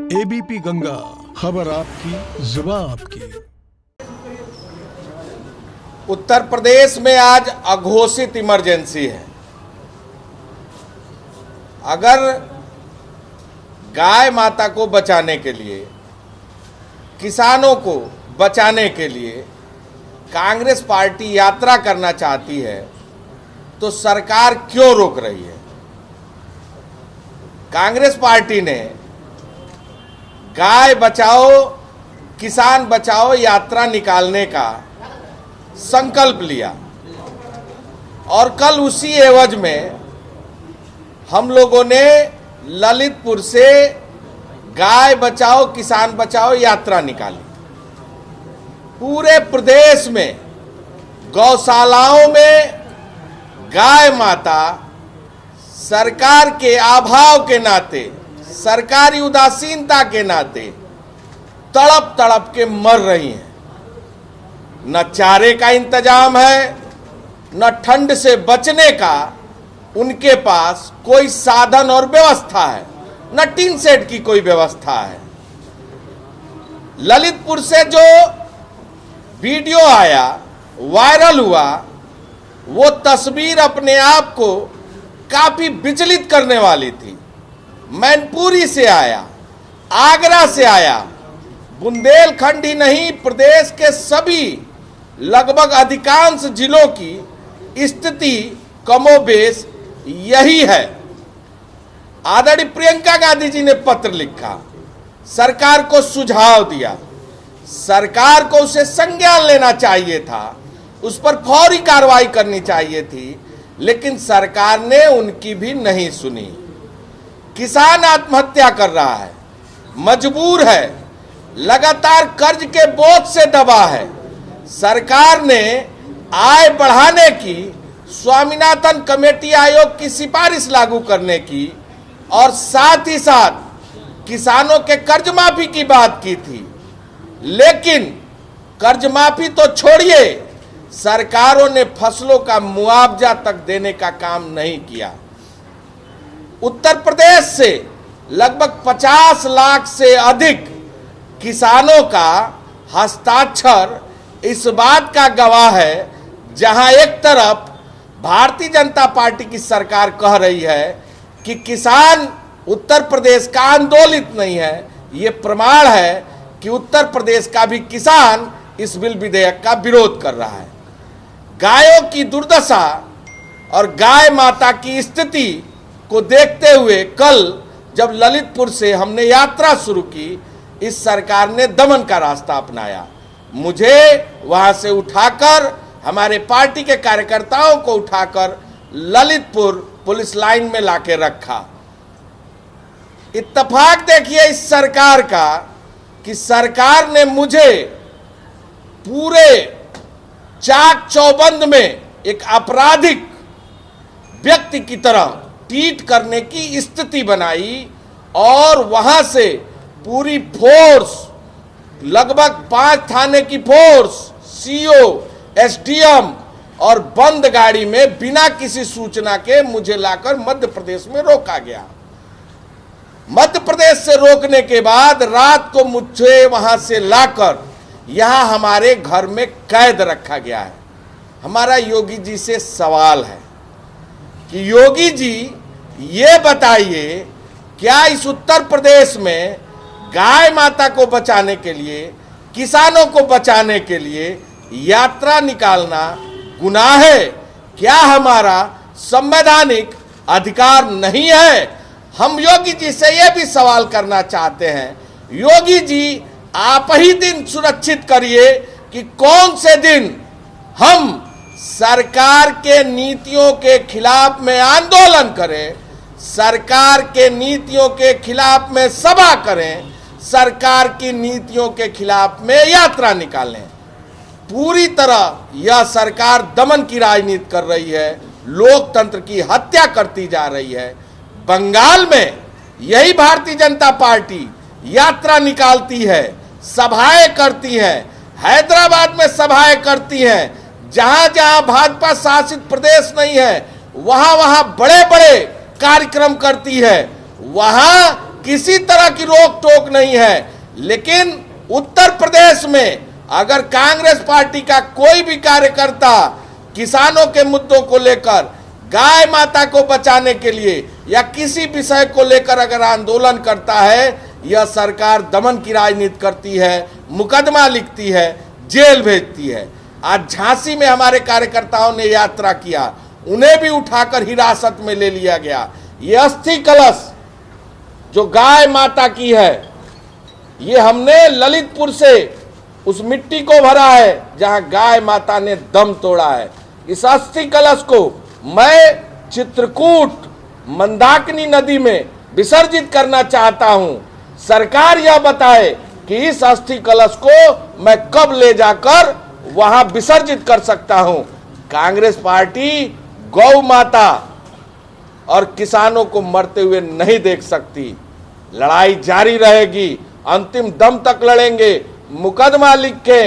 ABP Ganga, खबर आपकी, जुबान आपकी। उत्तर प्रदेश में आज अघोषित इमरजेंसी है। अगर गाय माता को बचाने के लिए, किसानों को बचाने के लिए कांग्रेस पार्टी यात्रा करना चाहती है तो सरकार क्यों रोक रही है? कांग्रेस पार्टी ने गाय बचाओ किसान बचाओ यात्रा निकालने का संकल्प लिया और कल उसी एवज में हम लोगों ने ललितपुर से गाय बचाओ किसान बचाओ यात्रा निकाली। पूरे प्रदेश में गौशालाओं में गाय माता सरकार के अभाव के नाते, सरकारी उदासीनता के नाते तड़प तड़प के मर रही हैं। न चारे का इंतजाम है, न ठंड से बचने का उनके पास कोई साधन और व्यवस्था है, न टीन सेट की कोई व्यवस्था है। ललितपुर से जो वीडियो आया, वायरल हुआ, वो तस्वीर अपने आप को काफी विचलित करने वाली थी। मैनपुरी से आया, आगरा से आया, बुंदेलखंड ही नहीं प्रदेश के सभी लगभग अधिकांश जिलों की स्थिति कमोबेश यही है। आदरणीय प्रियंका गांधी जी ने पत्र लिखा, सरकार को सुझाव दिया, सरकार को उसे संज्ञान लेना चाहिए था, उस पर फौरी कार्रवाई करनी चाहिए थी, लेकिन सरकार ने उनकी भी नहीं सुनी। किसान आत्महत्या कर रहा है, मजबूर है, लगातार कर्ज के बोझ से दबा है। सरकार ने आय बढ़ाने की, स्वामीनाथन कमेटी आयोग की सिफारिश लागू करने की और साथ ही साथ किसानों के कर्ज माफी की बात की थी, लेकिन कर्ज माफी तो छोड़िए, सरकारों ने फसलों का मुआवजा तक देने का काम नहीं किया। उत्तर प्रदेश से लगभग 50 लाख से अधिक किसानों का हस्ताक्षर इस बात का गवाह है, जहां एक तरफ भारतीय जनता पार्टी की सरकार कह रही है कि किसान उत्तर प्रदेश का आंदोलित नहीं है, ये प्रमाण है कि उत्तर प्रदेश का भी किसान इस बिल विधेयक का विरोध कर रहा है। गायों की दुर्दशा और गाय माता की स्थिति को देखते हुए कल जब ललितपुर से हमने यात्रा शुरू की, इस सरकार ने दमन का रास्ता अपनाया। मुझे वहां से उठाकर, हमारे पार्टी के कार्यकर्ताओं को उठाकर ललितपुर पुलिस लाइन में लाके रखा। इत्तेफाक देखिए इस सरकार का कि सरकार ने मुझे पूरे चाक चौबंद में एक आपराधिक व्यक्ति की तरह ट्रीट करने की स्थिति बनाई और वहां से पूरी फोर्स, लगभग 5 थाने की फोर्स, सीओ, एसडीएम और बंद गाड़ी में बिना किसी सूचना के मुझे लाकर मध्य प्रदेश में रोका गया। मध्य प्रदेश से रोकने के बाद रात को मुझे वहां से लाकर यहां हमारे घर में कैद रखा गया है। हमारा योगी जी से सवाल है कि योगी जी ये बताइए, क्या इस उत्तर प्रदेश में गाय माता को बचाने के लिए, किसानों को बचाने के लिए यात्रा निकालना गुनाह है? क्या हमारा संवैधानिक अधिकार नहीं है? हम योगी जी से यह भी सवाल करना चाहते हैं, योगी जी आप ही दिन सुरक्षित करिए कि कौन से दिन हम सरकार के नीतियों के खिलाफ में आंदोलन करें, सरकार के नीतियों के खिलाफ में सभा करें, सरकार की नीतियों के खिलाफ में यात्रा निकालें। पूरी तरह यह सरकार दमन की राजनीति कर रही है, लोकतंत्र की हत्या करती जा रही है। बंगाल में यही भारतीय जनता पार्टी यात्रा निकालती है, सभाएं करती है, हैदराबाद में सभाएं करती हैं। जहां जहां भाजपा शासित प्रदेश नहीं है, वहां वहां बड़े बड़े कार्यक्रम करती है। वहां किसी तरह की रोक टोक नहीं है। लेकिन उत्तर प्रदेश में अगर कांग्रेस पार्टी का कोई भी कार्यकर्ता किसानों के मुद्दों को लेकर, गाय माता को बचाने के लिए या किसी विषय को लेकर अगर आंदोलन करता है, यह सरकार दमन की राजनीति करती है, मुकदमा लिखती है, जेल भेजती है। आज झांसी में हमारे कार्यकर्ताओं ने यात्रा किया, उन्हें भी उठाकर हिरासत में ले लिया गया। ये अस्थि कलश जो गाय माता की है, ये हमने ललितपुर से उस मिट्टी को भरा है जहां गाय माता ने दम तोड़ा है। इस अस्थि कलश को मैं चित्रकूट मंदाकिनी नदी में विसर्जित करना चाहता हूं। सरकार यह बताए कि इस अस्थि कलश को मैं कब ले जाकर वहां विसर्जित कर सकता हूं। कांग्रेस पार्टी गौ माता और किसानों को मरते हुए नहीं देख सकती। लड़ाई जारी रहेगी, अंतिम दम तक लड़ेंगे। मुकदमा लिखे,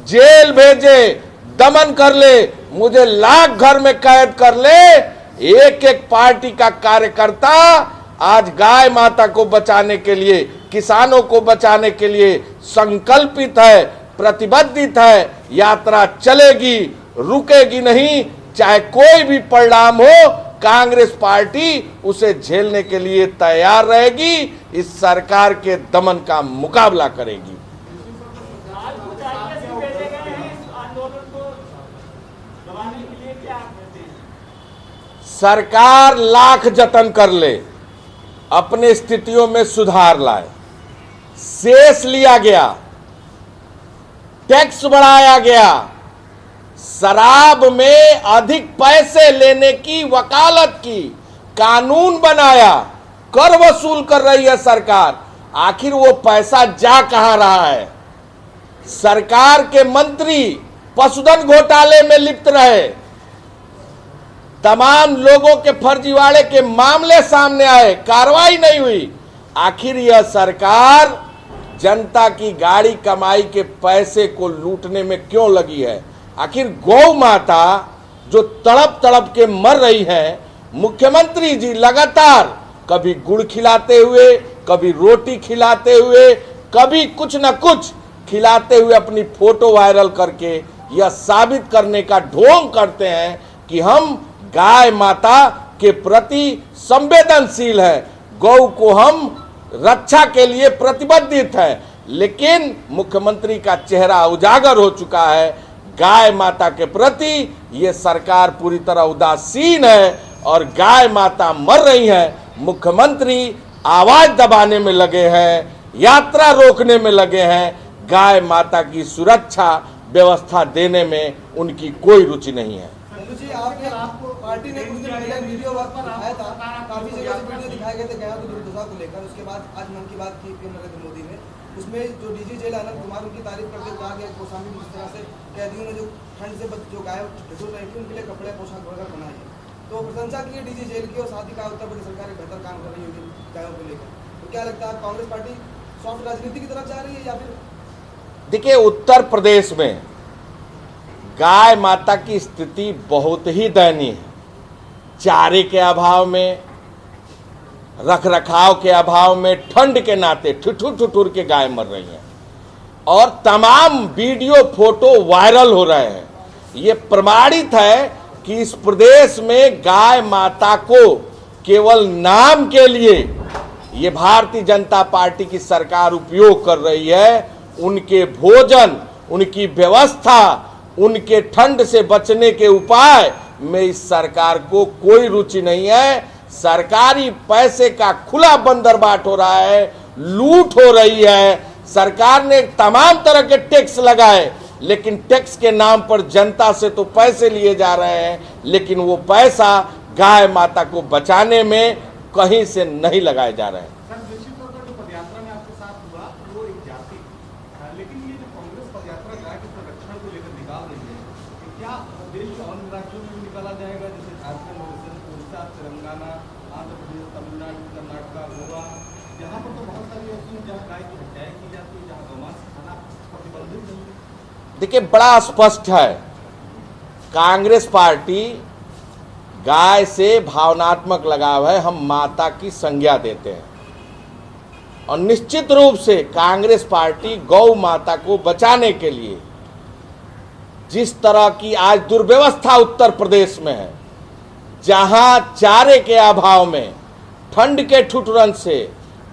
जेल भेजे, दमन कर ले, मुझे लाख घर में कैद कर ले, एक एक पार्टी का कार्यकर्ता आज गाय माता को बचाने के लिए, किसानों को बचाने के लिए संकल्पित है, प्रतिबद्धित है। यात्रा चलेगी, रुकेगी नहीं, चाहे कोई भी परिणाम हो, कांग्रेस पार्टी उसे झेलने के लिए तैयार रहेगी। इस सरकार के दमन का मुकाबला करेगी। सरकार लाख जतन कर ले, अपने स्थितियों में सुधार लाए। शेष लिया गया, टैक्स बढ़ाया गया, शराब में अधिक पैसे लेने की वकालत की, कानून बनाया, कर वसूल कर रही है सरकार। आखिर वो पैसा जा कहां रहा है? सरकार के मंत्री पशुधन घोटाले में लिप्त रहे, तमाम लोगों के फर्जीवाड़े के मामले सामने आए, कार्रवाई नहीं हुई। आखिर यह सरकार जनता की गाड़ी कमाई के पैसे को लूटने में क्यों लगी है? आखिर गौ माता जो तड़प तड़प के मर रही है, मुख्यमंत्री जी लगातार कभी गुड़ खिलाते हुए, कभी रोटी खिलाते हुए, कभी कुछ न कुछ खिलाते हुए अपनी फोटो वायरल करके यह साबित करने का ढोंग करते हैं कि हम गाय माता के प्रति संवेदनशील है, गौ को हम रक्षा के लिए प्रतिबद्धित है। लेकिन मुख्यमंत्री का चेहरा उजागर हो चुका है। गाय माता के प्रति ये सरकार पूरी तरह उदासीन है और गाय माता मर रही है। मुख्यमंत्री आवाज दबाने में लगे हैं, यात्रा रोकने में लगे हैं, गाय माता की सुरक्षा व्यवस्था देने में उनकी कोई रुचि नहीं है। जी, आपको पार्टी ने कुछ दिन पहले वीडियो दिखाया था, काफी जगह से वीडियो दिखाए गए थे गया की दुर्दशा को लेकर। उसके बाद आज मन की बात की नरेंद्र मोदी ने, उसमें जो डीजी जेल आनंद कुमार उनकी तारीफ करते हुए कहा गया गोस्वामी जिस तरह से कैदियों ने जो ठंड से जो गाय ढुल रही थी उनके लिए कपड़े पोशाक वगैरह बनाए, तो प्रशंसा की है डीजी जेल की और साथ ही कहा उत्तर प्रदेश सरकार एक बेहतर काम कर रही होगी गायों को लेकर। तो क्या लगता है कांग्रेस पार्टी सॉफ्ट राजनीति की तरफ जा रही है या फिर? देखिए, उत्तर प्रदेश में गाय माता की स्थिति बहुत ही दयनीय है। चारे के अभाव में, रख रखाव के अभाव में, ठंड के नाते ठुठुर ठुठुर के गाय मर रही हैं और तमाम वीडियो फोटो वायरल हो रहे हैं। ये प्रमाणित है कि इस प्रदेश में गाय माता को केवल नाम के लिए ये भारतीय जनता पार्टी की सरकार उपयोग कर रही है। उनके भोजन, उनकी व्यवस्था, उनके ठंड से बचने के उपाय में इस सरकार को कोई रुचि नहीं है। सरकारी पैसे का खुला बंदरबाट हो रहा है, लूट हो रही है। सरकार ने तमाम तरह के टैक्स लगाए, लेकिन टैक्स के नाम पर जनता से तो पैसे लिए जा रहे हैं, लेकिन वो पैसा गाय माता को बचाने में कहीं से नहीं लगाए जा रहे हैं। तेलंगाना, आंध्र प्रदेश, तमिलनाडु, कर्नाटक, गोवा, यहाँ पर तो बहुत सारी ऐसी जहाँ गाय की हत्याएं की जाती है, जहाँ गौमांस खाना प्रतिबंधित नहीं है। देखिए, बड़ा स्पष्ट है, कांग्रेस पार्टी गाय से भावनात्मक लगाव है। हम माता की संज्ञा देते हैं। और निश्चित रूप से कांग्रेस पार्टी गौ माता को बचाने के लिए जिस तरह की आज दुर्व्यवस्था उत्तर प्रदेश में है, जहां चारे के अभाव में, ठंड के ठुठुरन से,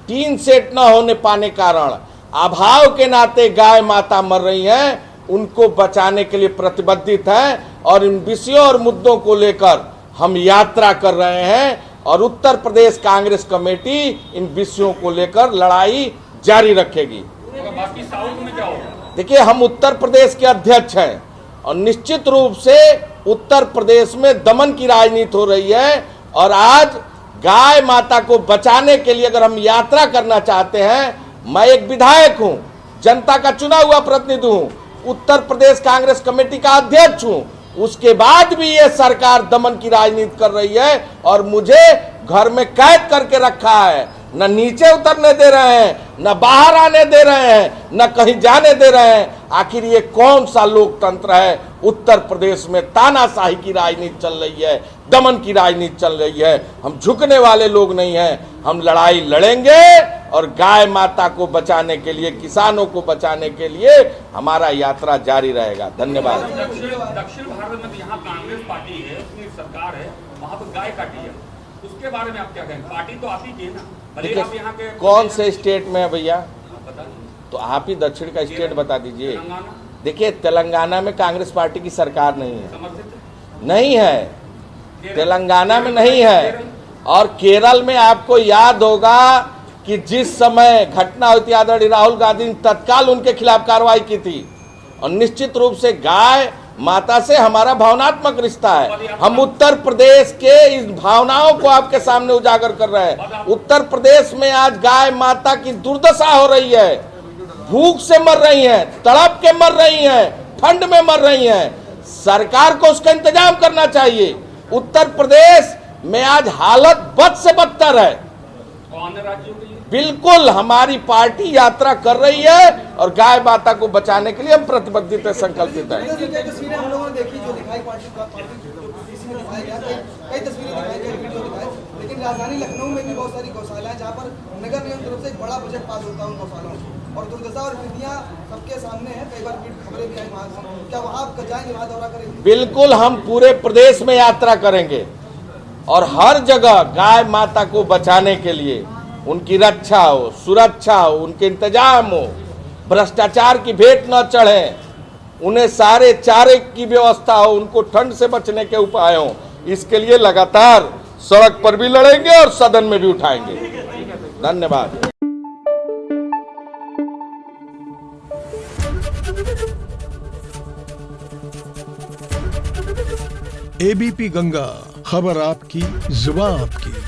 टीन सेट न होने पाने कारण अभाव के नाते गाय माता मर रही हैं, उनको बचाने के लिए प्रतिबद्धित हैं और इन विषयों और मुद्दों को लेकर हम यात्रा कर रहे हैं और उत्तर प्रदेश कांग्रेस कमेटी इन विषयों को लेकर लड़ाई जारी रखेगी। बाकी साउथ में क्या होगा? देखिए, हम उत्तर प्रदेश के अध्यक्ष हैं और निश्चित रूप से उत्तर प्रदेश में दमन की राजनीति हो रही है और आज गाय माता को बचाने के लिए अगर हम यात्रा करना चाहते हैं, मैं एक विधायक हूं, जनता का चुना हुआ प्रतिनिधि हूं, उत्तर प्रदेश कांग्रेस कमेटी का अध्यक्ष हूं, उसके बाद भी ये सरकार दमन की राजनीति कर रही है और मुझे घर में कैद करके रखा है, न नीचे उतरने दे रहे हैं, न बाहर आने दे रहे हैं, न कहीं जाने दे रहे हैं। आखिर ये कौन सा लोकतंत्र है? उत्तर प्रदेश में तानाशाही की राजनीति चल रही है, दमन की राजनीति चल रही है। हम झुकने वाले लोग नहीं हैं, हम लड़ाई लड़ेंगे और गाय माता को बचाने के लिए, किसानों को बचाने के लिए हमारा यात्रा जारी रहेगा। धन्यवाद। दक्षिण भारत में यहाँ कांग्रेस पार्टी है, उसकी सरकार है, वहाँ पर गाय काटी है, उसके बारे में आप क्या कहेंगे? पार्टी तो आप ही की है ना, भले आप यहाँ के कौन से स्टेट में है भैया? बता दीजिए। तो आप ही दक्षिण का स्टेट बता दीजिए। तेलंगाना देखिए, तेलंगाना में कांग्रेस पार्टी की सरकार नहीं है, समर्थित नहीं है, तेलंगाना में नहीं है। और केरल में आपको याद होगा कि जिस समय घटना हुई थी, आदरणीय राहुल गांधी ने तत्काल उनके खिलाफ कार्रवाई की थी। और निश्चित रूप से गाय माता से हमारा भावनात्मक रिश्ता है। हम उत्तर प्रदेश के इस भावनाओं को आपके सामने उजागर कर रहे हैं। उत्तर प्रदेश में आज गाय माता की दुर्दशा हो रही है, भूख से मर रही हैं, तड़प के मर रही हैं, ठंड में मर रही हैं। सरकार को उसका इंतजाम करना चाहिए। उत्तर प्रदेश में आज हालत बद से बदतर है। अन्य राज्यों के लिए बिल्कुल हमारी पार्टी यात्रा कर रही है और गाय माता को बचाने के लिए हम प्रतिबद्धित है, संकल्पित है। तस्वीरें हम लोगों ने देखी जो दिखाई पार्टी में दिखाया गया, कई तस्वीरें दिखाई गई, वीडियो दिखाए, लेकिन राजधानी लखनऊ में भी बहुत सारी गौशाला है जहाँ पर नगर निगम तरफ से एक बड़ा बजट पास होता है उन गौशालाओं को, और दुर्दशा और स्थितियाँ सबके सामने है। कई बार खबरें भी आई वहाँ से, क्या वहाँ आप जाएंगे, वहाँ दौरा करेंगे? बिल्कुल, हम पूरे प्रदेश में यात्रा करेंगे और हर जगह गाय माता को बचाने के लिए उनकी रक्षा हो, सुरक्षा हो, उनके इंतजाम हो, भ्रष्टाचार की भेंट न चढ़े, उन्हें सारे चारे की व्यवस्था हो, उनको ठंड से बचने के उपाय हो, इसके लिए लगातार सड़क पर भी लड़ेंगे और सदन में भी उठाएंगे। धन्यवाद। एबीपी गंगा, खबर आपकी, जुबान आपकी।